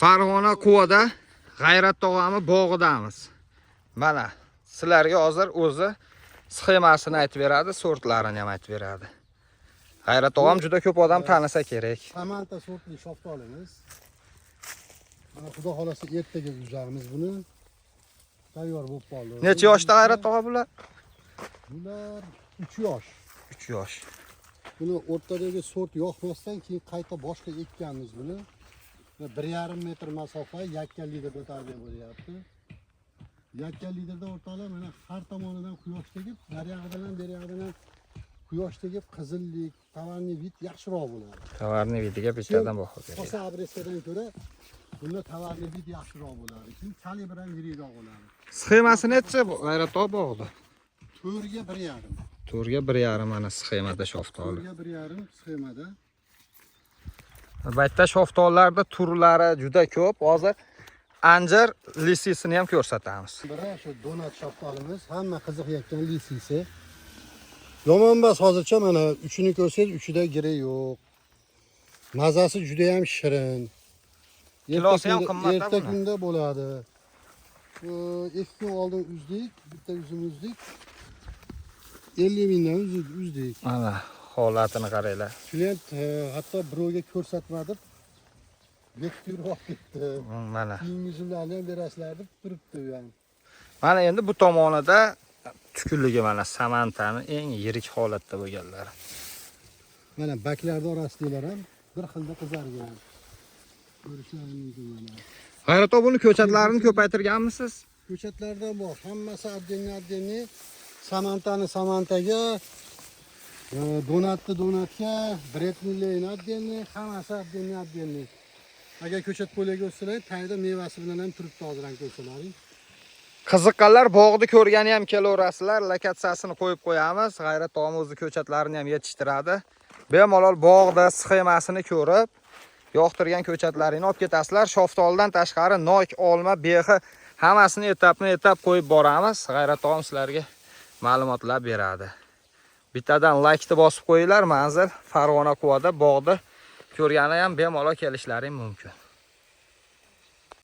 Farg'ona Quvada G'ayrat tog'ami bog'idamiz. Mana sizlarga hozir o'zi sxemasini aytib beradi, sortlarini ham aytib beradi. G'ayrat tog'am juda ko'p odam tanisa kerak. Samanta sortli shoftolimiz. Mana xudo xolasa ertaga uzamiz buni. Tayyor bo'lib qoldi. Necha yoshda G'ayrat tog'a bular? Bular 3 yosh. 3 yosh. Buni o'rtadagi sort yoqmasdan keyin qayta boshqa ekkanmiz buni. 1,5 metr masofa yakka liderda tarbiya bo'lyapti. Yakka liderda o'rtalab mana har tomonidan quyosh tegib, nariyog'idan ham beriyog'idan ham quyosh tegib qizillik, tovarni vid yaxshiroq bo'ladi. Tovarni vidiga bittadan baho beradi. Xo'sa abresadan ko'ra bunda tovarni vid yaxshiroq bo'ladi. Keyin kalibr ham yirikroq bo'ladi. Sxemasini necha G'ayrat tog' bog'ida? 4 ga 1,5. 4 ga 1,5 mana sxemada shoftoli. 4 ga 1,5 sxemada. Albatta shoftollarda turlari juda ko'p. Hozir anjir lisisini ham ko'rsatamiz. Biri shu donat shoftolimiz, hamma qiziqayotgan lisisi. Yomon emas hozircha mana uchini ko'rsangiz, uchida giri yo'q. Mazasi juda ham shirin. Kilosi ham qimmat. Erta kunda bo'ladi. 2 kun oldin uzdik, bitta uzum uzdik. 50 mingdan uzdik. Mana holatini qaranglar. Klient hatto birovga ko'rsatmadim. Bektirib ketdi. Mana. Keyin uzumlarni ham berasizlar deb turibdi ham. Mana endi bu tomonida tukunligi mana samantani eng yirik holatda bo'lganlari. Mana baklarning orasidagilar ham bir xilda qizargan. Ko'rishlaringiz mumkin mana. G'ayrat aka buni ko'chatlarini ko'paytirganmisiz? Ko'chatlardan bor, hammasi addenni samantani samantaga, donatga, bretnillayni addenni, hammasi addenni. Agar ko'chat bo'laga o'tsalar, tagida mevasi bilan ham turibdi hozir ham ko'rsalaring. Qiziqqanlar bog'ni ko'rgani ham kelaverasizlar, lokatsiyasini qo'yib qo'yamiz. G'ayrat aka o'zi ko'chatlarini ham yetishtiradi. Bemalol bog'da sxemasini ko'rib, yoqtirgan ko'chatlaringni olib ketasizlar. Shoftoldan tashqari nok, olma, behi hammasini etap qo'yib boramiz. G'ayrat aka sizlarga ma'lumotlar beradi. Bittadan laykni bosib qo'yinglar. Manzil Farg'ona Quvada bog'da ko'rgani ham bemalol kelishlaring mumkin.